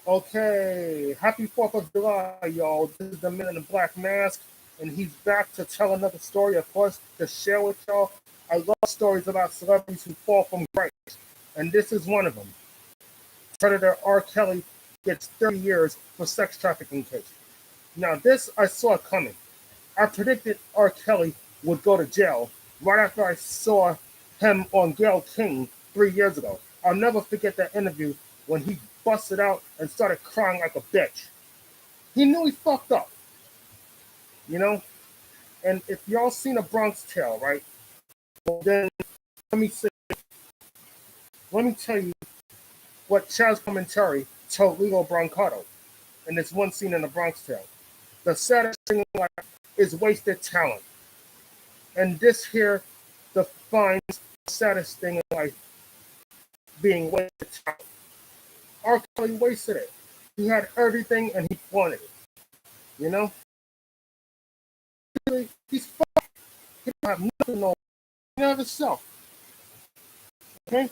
Okay, happy 4th of July, y'all. This is the man in the black mask, and he's back to tell another story, of course, to share with y'all. I love stories about celebrities who fall from grace, and this is one of them. Predator R. Kelly gets 30 years for sex trafficking case. Now, this I saw coming. I predicted R. Kelly would go to jail right after I saw him on Gayle King 3 years ago. I'll never forget that interview when he busted out and started crying like a bitch. He knew he fucked up, you know? And if y'all seen a Bronx Tale, right? Well, then let me say, let me tell you what Chaz Commentary told Leo Brancato in this one scene in the Bronx Tale. The saddest thing in life is wasted talent. And this here defines the saddest thing in life being wasted talent. R. Kelly wasted it. He had everything and he wanted it. You know? He's fucked. He don't have nothing no he have himself. Okay?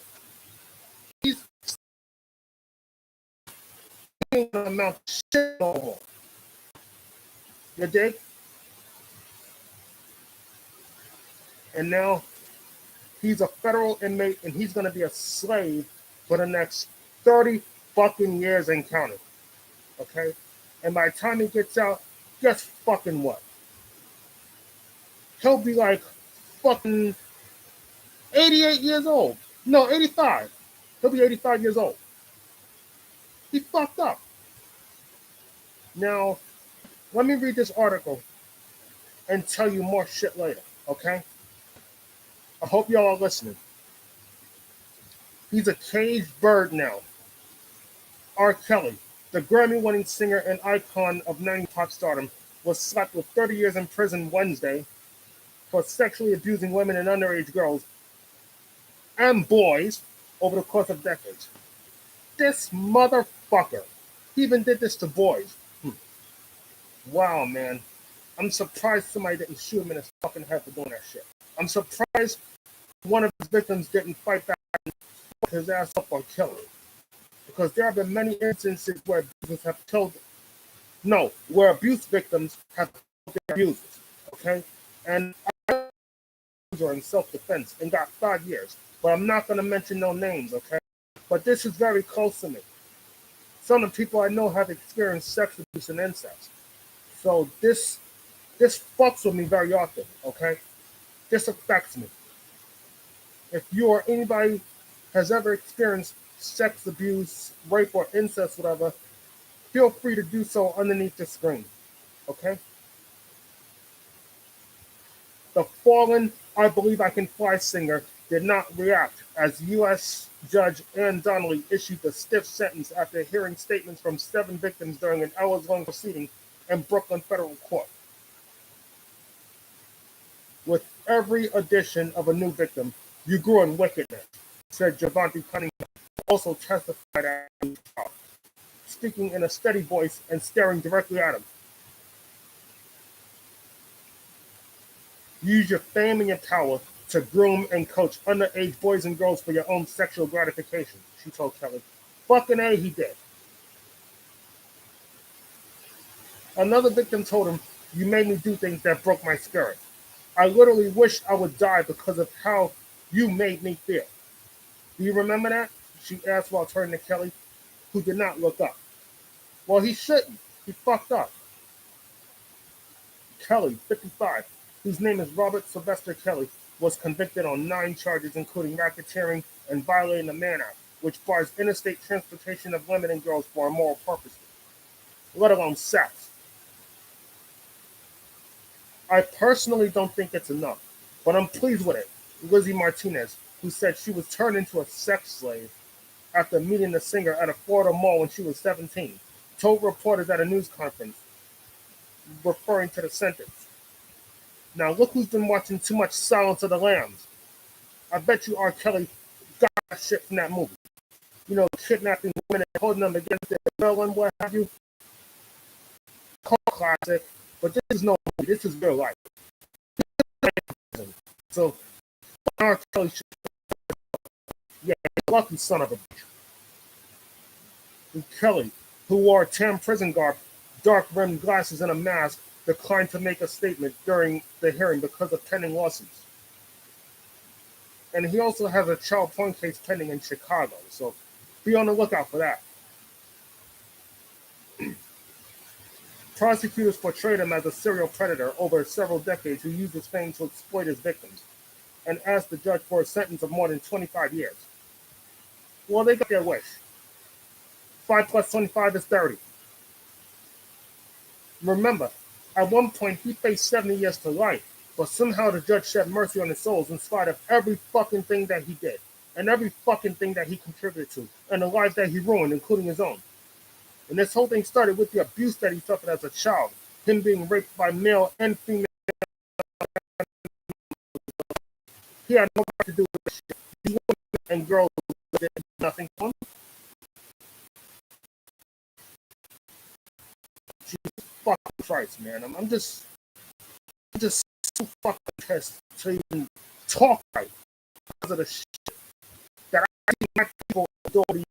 He's ain't gonna amount to shit no more. You dig? And now he's a federal inmate and he's gonna be a slave for the next 30 fucking years and counting. Okay? And by the time he gets out, guess fucking what? He'll be like fucking 88 years old. No, 85. He'll be 85 years old. He fucked up. Now, let me read this article and tell you more shit later, okay? I hope y'all are listening. He's a caged bird now. R. Kelly, the Grammy-winning singer and icon of 90s pop stardom, was slapped with 30 years in prison Wednesday for sexually abusing women and underage girls and boys over the course of decades. This motherfucker, he even did this to boys. Wow, man. I'm surprised somebody didn't shoot him in his fucking head for doing that shit. I'm surprised one of his victims didn't fight back and fuck his ass up or kill him. Because there have been many instances where abusers have killed, no, where abuse victims have killed their abusers, okay? And I was in self-defense and got 5 years. But I'm not going to mention no names, okay? But this is very close to me. Some of the people I know have experienced sex abuse and incest. So this fucks with me very often, okay? This affects me. If you or anybody has ever experienced sex abuse, rape, or incest, whatever, feel free to do so underneath the screen, okay? The fallen I Believe I Can Fly singer did not react as U.S. Judge Ann Donnelly issued the stiff sentence after hearing statements from 7 victims during an hours-long proceeding in Brooklyn federal court. With every addition of a new victim, you grew in wickedness, said Javante Cunningham, who also testified at the trial, speaking in a steady voice and staring directly at him. Use your fame and your power to groom and coach underage boys and girls for your own sexual gratification, she told Kelly. Fucking A, he did. Another victim told him, you made me do things that broke my spirit. I literally wished I would die because of how you made me feel. Do you remember that? She asked while turning to Kelly, who did not look up. Well, he shouldn't. He fucked up. Kelly, 55, whose name is Robert Sylvester Kelly, was convicted on 9 charges, including racketeering and violating the Mann Act, which bars interstate transportation of women and girls for immoral purposes, let alone sex. I personally don't think it's enough, but I'm pleased with it. Lizzie Martinez, who said she was turned into a sex slave after meeting the singer at a Florida mall when she was 17, told reporters at a news conference, referring to the sentence. Now look who's been watching too much Silence of the Lambs. I bet you R. Kelly got that shit from that movie. You know, kidnapping women and holding them against their will and what have you. Cult classic, but this is no movie. This is real life. So R. Kelly should, yeah, lucky son of a bitch. And Kelly, who wore tan prison garb, dark-rimmed glasses, and a mask, declined to make a statement during the hearing because of pending lawsuits. And he also has a child porn case pending in Chicago, so be on the lookout for that. Prosecutors portrayed him as a serial predator over several decades who used his fame to exploit his victims, and asked the judge for a sentence of more than 25 years. Well, they got their wish. 5 plus 25 is 30. Remember, at one point he faced 70 years to life, but somehow the judge shed mercy on his souls in spite of every fucking thing that he did, and every fucking thing that he contributed to, and the lives that he ruined, including his own. And this whole thing started with the abuse that he suffered as a child, him being raped by male and female. He had no right to do this shit. These women and girls did nothing for him. Jesus fucking Christ, man. I'm just so fucking pissed to even talk right because of the shit that I see my people do, the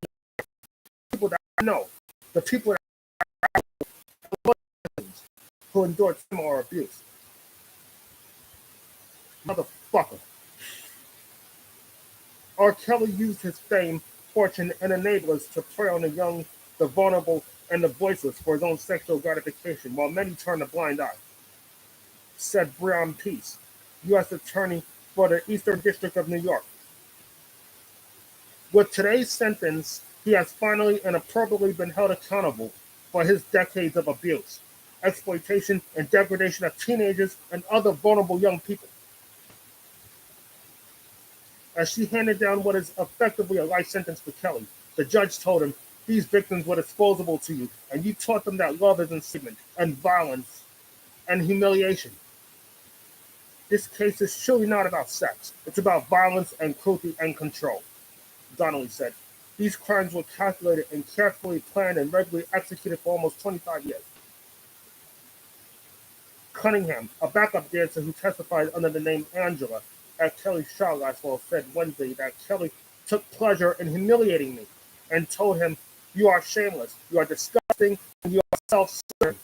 people that I know, the people that I know who endured similar abuse. Motherfucker. R. Kelly used his fame, fortune, and enablers to prey on the young, the vulnerable, and the voiceless for his own sexual gratification, while many turned a blind eye, said Breon Peace, U.S. Attorney for the Eastern District of New York. With today's sentence, he has finally and appropriately been held accountable for his decades of abuse, exploitation, and degradation of teenagers and other vulnerable young people. As she handed down what is effectively a life sentence for Kelly, the judge told him, "These victims were disposable to you, and you taught them that love is enslavement and violence and humiliation. This case is surely not about sex. It's about violence and cruelty and control," Donnelly said. "These crimes were calculated and carefully planned and regularly executed for almost 25 years. Cunningham, a backup dancer who testified under the name Angela at Kelly's trial last fall, said Wednesday that Kelly took pleasure in humiliating me and told him, "You are shameless, you are disgusting, and you are self-serving.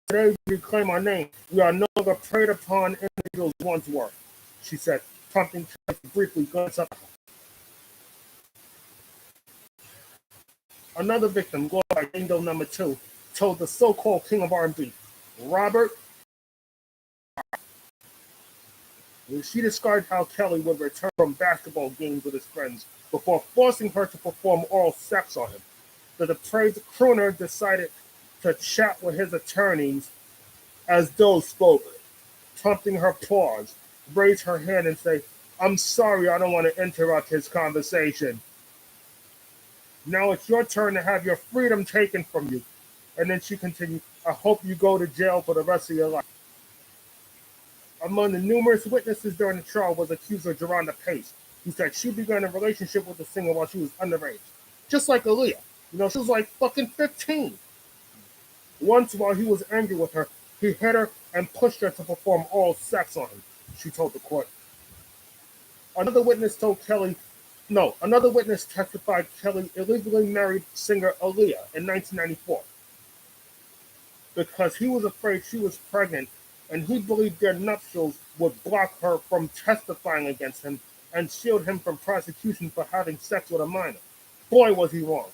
Today we reclaim our name. We are no longer preyed upon individuals once were," she said, prompting Kelly to briefly glance up. Another victim, going by Angel Number 2, told the so-called king of R&B, Robert. She described how Kelly would return from basketball games with his friends before forcing her to perform oral sex on him. The depraved crooner decided to chat with his attorneys as those spoke, prompting her pause, raise her hand, and say, "I'm sorry, I don't want to interrupt his conversation. Now it's your turn to have your freedom taken from you." And then she continued, "I hope you go to jail for the rest of your life." Among the numerous witnesses during the trial was accuser Geronda Pace, who said she began a relationship with the singer while she was underage. Just like Aaliyah. She was like fucking 15. Once, while he was angry with her, he hit her and pushed her to perform oral sex on him, she told the court. Another witness testified Kelly illegally married singer Aaliyah in 1994 because he was afraid she was pregnant, and he believed their nuptials would block her from testifying against him and shield him from prosecution for having sex with a minor. Boy, was he wrong.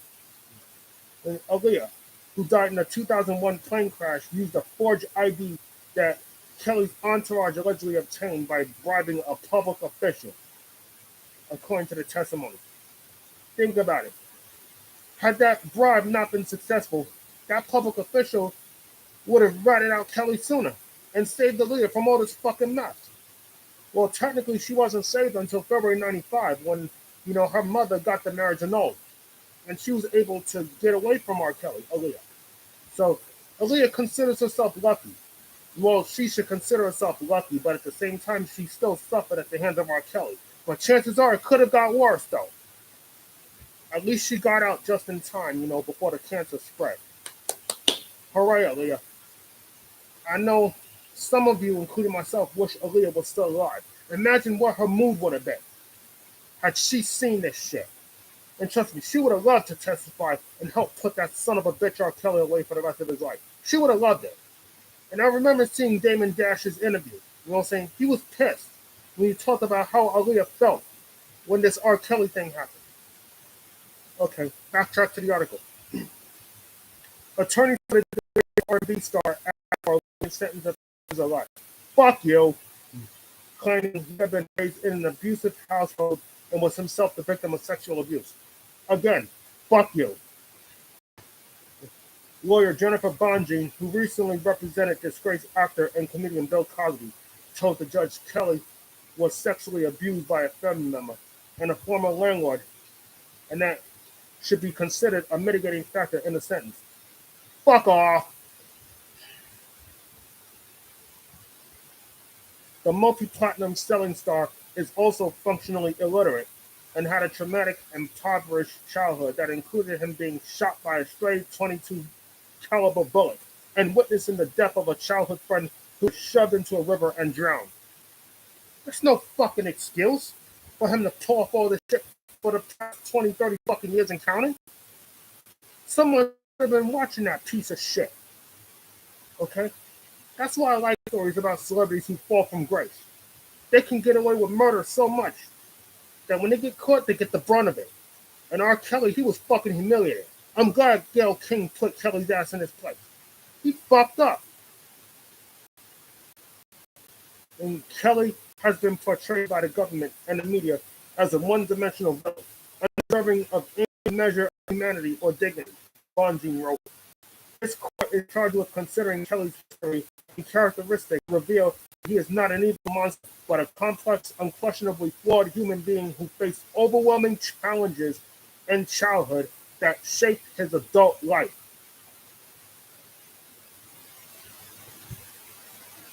And Aaliyah, who died in a 2001 plane crash, used a forged ID that Kelly's entourage allegedly obtained by bribing a public official, according to the testimony. Think about it. Had that bribe not been successful, that public official would have ratted out Kelly sooner and saved Aaliyah from all this fucking mess. Well, technically, she wasn't saved until February 95 when, her mother got the marriage annulled. And she was able to get away from R. Kelly, Aaliyah. So, Aaliyah considers herself lucky. Well, she should consider herself lucky, but at the same time, she still suffered at the hands of R. Kelly. But chances are it could have got worse, though. At least she got out just in time, before the cancer spread. Hooray, Aaliyah. I know some of you, including myself, wish Aaliyah was still alive. Imagine what her mood would have been had she seen this shit. And trust me, she would have loved to testify and help put that son of a bitch R. Kelly away for the rest of his life. She would have loved it. And I remember seeing Damon Dash's interview. You know what I'm saying? He was pissed when he talked about how Aaliyah felt when this R. Kelly thing happened. Okay, backtrack to the article. Attorney for the R&B star asked for sentence of his life. Fuck you. Claiming he had been raised in an abusive household and was himself the victim of sexual abuse. Again, fuck you. Lawyer Jennifer Bonjean, who recently represented disgraced actor and comedian Bill Cosby, told the judge Kelly was sexually abused by a family member and a former landlord, and that should be considered a mitigating factor in the sentence. Fuck off. The multi-platinum selling star is also functionally illiterate and had a traumatic, impoverished childhood that included him being shot by a stray .22 caliber bullet and witnessing the death of a childhood friend who was shoved into a river and drowned. There's no fucking excuse for him to pull off all this shit for the past 20, 30 fucking years and counting. Someone should have been watching that piece of shit. Okay? That's why I like stories about celebrities who fall from grace. They can get away with murder so much that when they get caught, they get the brunt of it. And R. Kelly, he was fucking humiliated. I'm glad Gayle King put Kelly's ass in his place. He fucked up. And Kelly has been portrayed by the government and the media as a one-dimensional villain, undeserving of any measure of humanity or dignity, Bonjean wrote. This court is charged with considering Kelly's history and characteristics reveal he is not an evil monster, but a complex, unquestionably flawed human being who faced overwhelming challenges in childhood that shaped his adult life.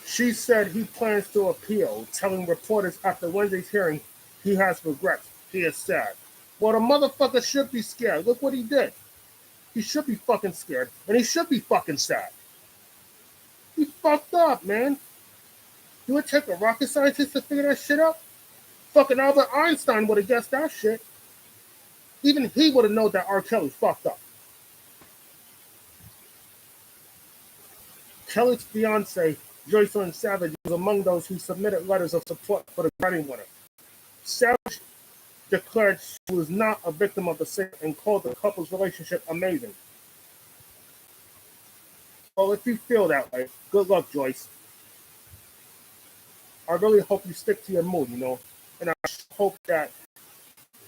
She said he plans to appeal, telling reporters after Wednesday's hearing he has regrets. He is sad. Well, the motherfucker should be scared. Look what he did. He should be fucking scared, and he should be fucking sad. He fucked up, man. You would take a rocket scientist to figure that shit out? Fucking Albert Einstein would have guessed that shit. Even he would have known that R. Kelly fucked up. Kelly's fiancée, Joycelyn Savage, was among those who submitted letters of support for the Grammy winner. Savage declared she was not a victim of the singer and called the couple's relationship amazing. Well, if you feel that way, good luck, Joyce. I really hope you stick to your mood, and I hope that,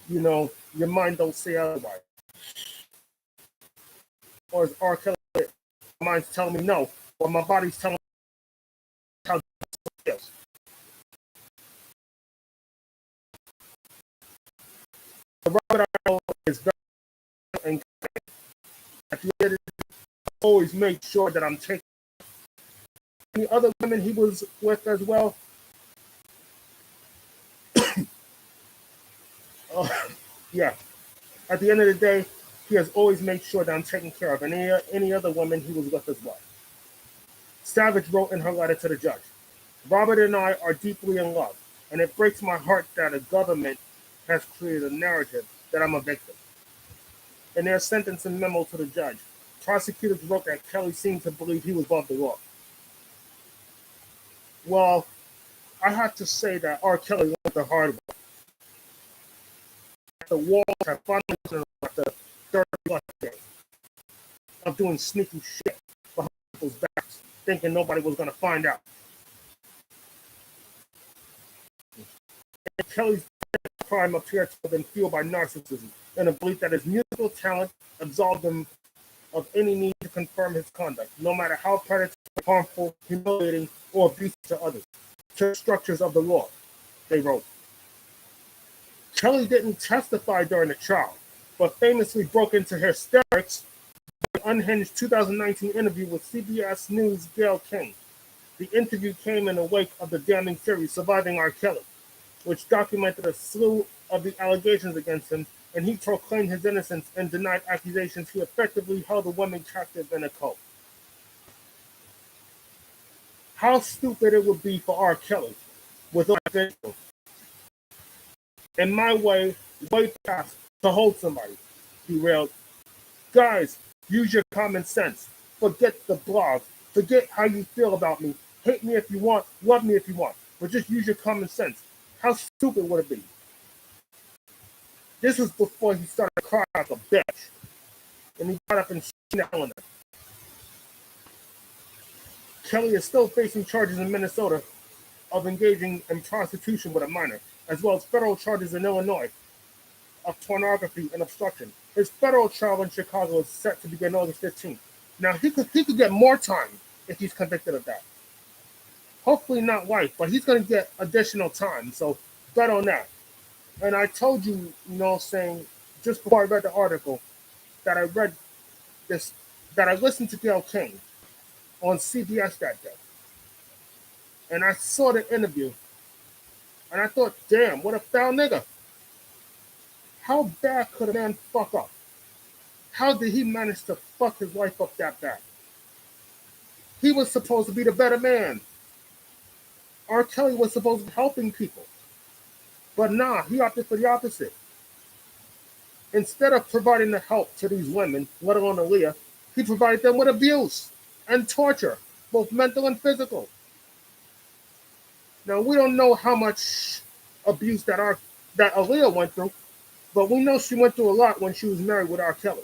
your mind don't say otherwise. Or as R. Kelly, my mind's telling me no, or my body's telling me how it feels. The Robert I know is very and at the end of the day, I always make sure that I'm taking any other women he was with as well. Yeah. At the end of the day, he has always made sure that I'm taking care of any other woman he was with as well. Savage wrote in her letter to the judge, Robert and I are deeply in love, and it breaks my heart that a government has created a narrative that I'm a victim. In their sentencing memo to the judge, prosecutors wrote that Kelly seemed to believe he was above the law. Well, I have to say that R. Kelly learned the hard way. The walls have finally opened after 30 plus days of doing sneaky shit behind people's backs, thinking nobody was going to find out. And Kelly's crime appeared to have been fueled by narcissism and a belief that his musical talent absolved him of any need to confirm his conduct, no matter how predatory, harmful, humiliating, or abusive to others, to the structures of the law, they wrote. Kelly didn't testify during the trial, but famously broke into hysterics in an unhinged 2019 interview with CBS News' Gayle King. The interview came in the wake of the damning series Surviving R. Kelly, which documented a slew of the allegations against him, and he proclaimed his innocence and denied accusations he effectively held a woman captive in a cult. How stupid it would be for R. Kelly, with all that in my way past to hold somebody. He railed, guys, use your common sense. Forget the blog. Forget how you feel about me. Hate me if you want. Love me if you want. But just use your common sense. How stupid would it be? This was before he started crying like a bitch. And he got up and snarled at her. Kelly is still facing charges in Minnesota of engaging in prostitution with a minor, as well as federal charges in Illinois of pornography and obstruction. His federal trial in Chicago is set to begin August 15th. Now, he could get more time if he's convicted of that. Hopefully not life, but he's going to get additional time, so bet on that. And I told you, saying, just before I read the article, that I read this, that I listened to Gayle King on CBS that day. And I saw the interview, and I thought, damn, what a foul nigga. How bad could a man fuck up? How did he manage to fuck his life up that bad? He was supposed to be the better man. R. Kelly was supposed to be helping people. But nah, he opted for the opposite. Instead of providing the help to these women, let alone Aaliyah, he provided them with abuse and torture, both mental and physical. Now, we don't know how much abuse that Aaliyah went through, but we know she went through a lot when she was married with R. Kelly.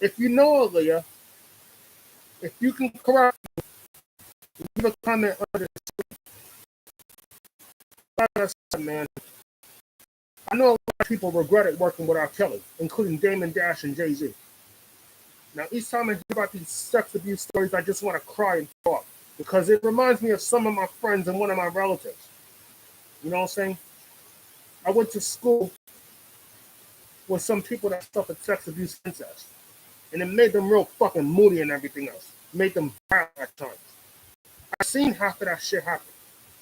If you know Aaliyah, if you can correct me, leave a comment under this. Man, I know a lot of people regretted working with R. Kelly, including Damon Dash and Jay-Z. Now, each time I hear about these sex abuse stories, I just want to cry and talk because it reminds me of some of my friends and one of my relatives. You know what I'm saying? I went to school with some people that suffered sex abuse and incest, and it made them real fucking moody and everything else. It made them violent at times. I've seen half of that shit happen.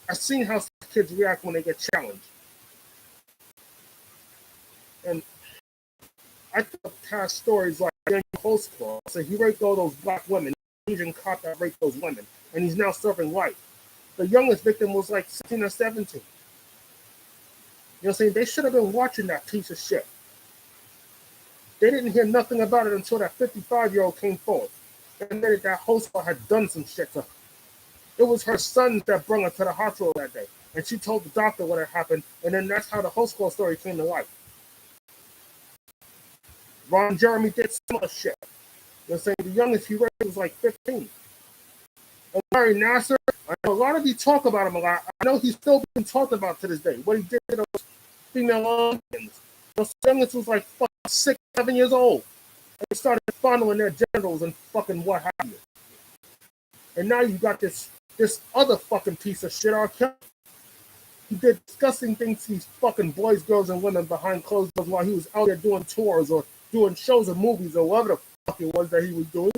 I've seen how kids react when they get challenged. And I think past stories like Daniel Holtzclaw, so he raped all those black women, Asian cop that raped those women, and he's now serving life. The youngest victim was like 16 or 17. You know what I'm saying? They should have been watching that piece of shit. They didn't hear nothing about it until that 55-year-old came forward and admitted that Holtzclaw had done some shit to her. It was her son that brought her to the hospital that day, and she told the doctor what had happened, and then that's how the Holtzclaw story came to life. Ron Jeremy did similar shit. You know what I'm saying? The youngest he raped was like 15. And Larry Nassar, I know a lot of you talk about him a lot. I know he's still being talked about to this day. What he did to those female Olympians. Those youngest was like 6, 7 years old. And they started fondling their genitals and fucking what have you. And now you got this other fucking piece of shit, R. Kelly. He did disgusting things to these fucking boys, girls, and women behind closed doors while he was out there doing tours or doing shows or movies or whatever the fuck it was that he was doing.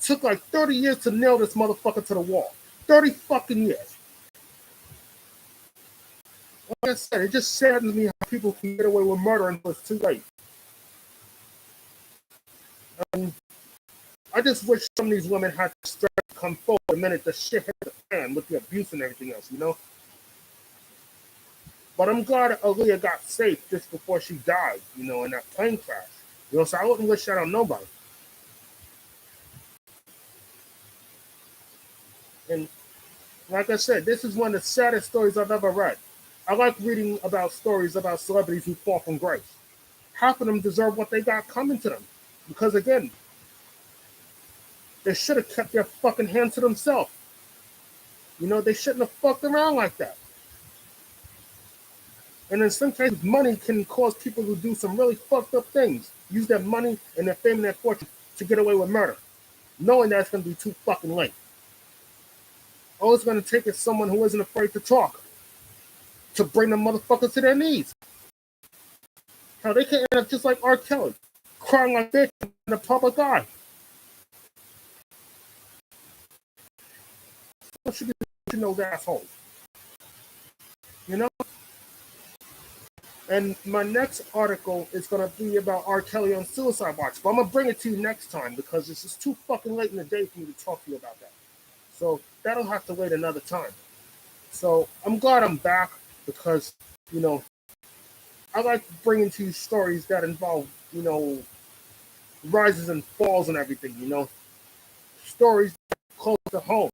Took like 30 years to nail this motherfucker to the wall. 30 fucking years. Like I said, it just saddens me how people can get away with murder until it's too late. I just wish some of these women had the strength to come forward the minute the shit hit the fan with the abuse and everything else, you know? But I'm glad Aaliyah got safe just before she died, you know, in that plane crash. You know, so I wouldn't wish that on nobody. And like I said, this is one of the saddest stories I've ever read. I like reading about stories about celebrities who fall from grace. Half of them deserve what they got coming to them. Because again, they should have kept their fucking hands to themselves. You know, they shouldn't have fucked around like that. And in some cases, money can cause people to do some really fucked up things. Use their money and their fame and their fortune to get away with murder, knowing that it's going to be too fucking late. All it's going to take is someone who isn't afraid to talk to bring the motherfuckers to their knees. How they can end up just like R. Kelly, crying like bitch in the public eye. What should be watching those assholes? You know? And my next article is going to be about R. Kelly on Suicide Watch. But I'm going to bring it to you next time because it's just too fucking late in the day for me to talk to you about that. So that'll have to wait another time. So I'm glad I'm back because, you know, I like bringing to you stories that involve, rises and falls and everything, stories that are close to home.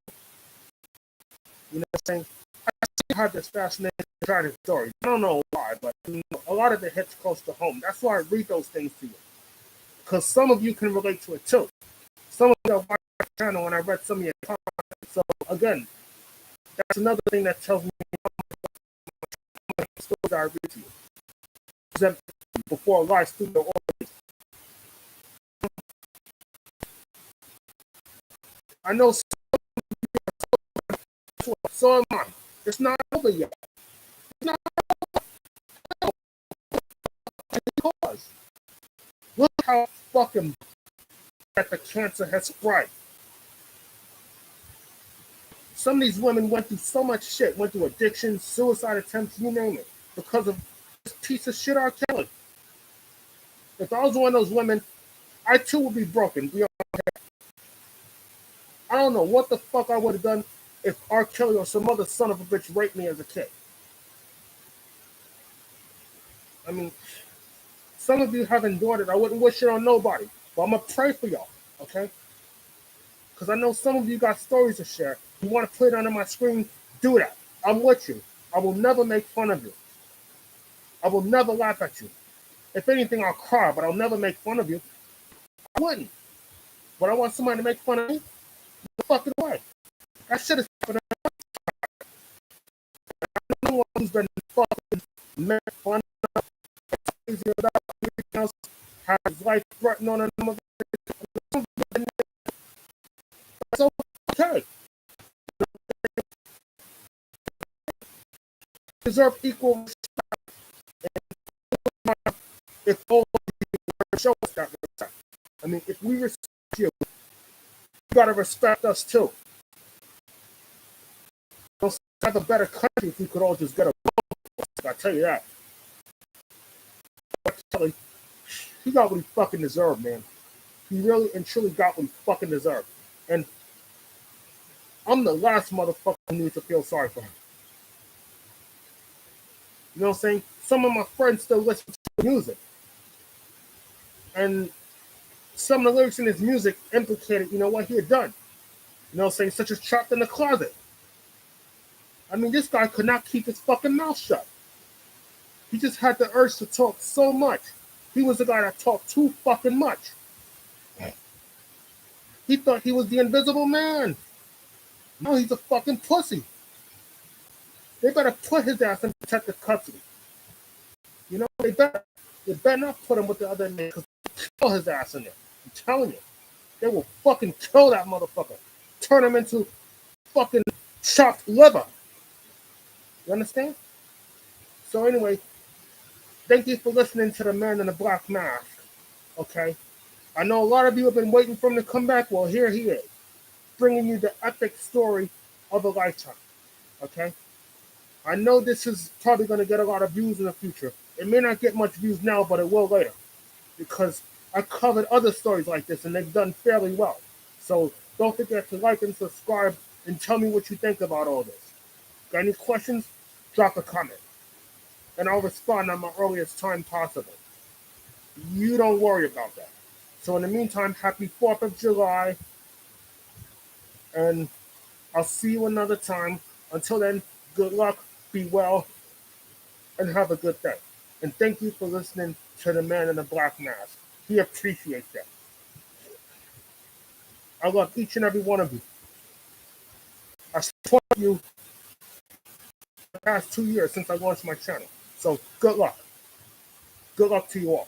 You know what I'm saying? I have this fascinating tragic story. I don't know why, but a lot of it hits close to home. That's why I read those things to you. Because some of you can relate to it too. Some of you have watched my channel and I read some of your comments. So again, that's another thing that tells me how many stories I read to you. Present before a live studio audience. I know so am I. It's not over yet. It's not because look how fucking that the cancer has spread. Some of these women went through so much shit, went through addiction, suicide attempts, you name it, because of this piece of shit R. Kelly. If I was one of those women, I too would be broken. I don't know what the fuck I would have done if R. Kelly or some other son of a bitch raped me as a kid. I mean, some of you have endured it. I wouldn't wish it on nobody. But I'm going to pray for y'all, okay? Because I know some of you got stories to share. You want to put it under my screen, do that. I'm with you. I will never make fun of you. I will never laugh at you. If anything, I'll cry, but I'll never make fun of you. I wouldn't. But I want somebody to make fun of me, fuck it away. That shit is happening. No one who's been fucking made fun of, everything else, has his life threatened on another. That's okay. Deserve equal respect. If all of you show us that respect. I mean, if we respect you, you gotta respect us too. Don't have a better country if we could all just get along. I tell you that. He got what he fucking deserved, man. He really and truly got what he fucking deserved. And I'm the last motherfucker who needs to feel sorry for him. You know what I'm saying? Some of my friends still listen to music. And some of the lyrics in his music implicated, what he had done. You know what I'm saying? Such as Trapped in the Closet. I mean, this guy could not keep his fucking mouth shut. He just had the urge to talk so much. He was the guy that talked too fucking much. He thought he was the invisible man. No, he's a fucking pussy. They better put his ass in protective custody. They better not put him with the other man because they'll kill his ass in there. I'm telling you. They will fucking kill that motherfucker. Turn him into fucking chopped liver. You understand? So anyway, thank you for listening to the Man in the Black Mask. Okay? I know a lot of you have been waiting for him to come back. Well, here he is. Bringing you the epic story of a lifetime. Okay? I know this is probably going to get a lot of views in the future. It may not get much views now, but it will later. Because I covered other stories like this, and they've done fairly well. So don't forget to like and subscribe, and tell me what you think about all this. Got any questions? Drop a comment. And I'll respond at my earliest time possible. You don't worry about that. So in the meantime, happy 4th of July. And I'll see you another time. Until then, good luck, be well, and have a good day. And thank you for listening to the Man in the Black Mask. He appreciates that. I love each and every one of you. I support you the past 2 years since I launched my channel. So good luck. Good luck to you all.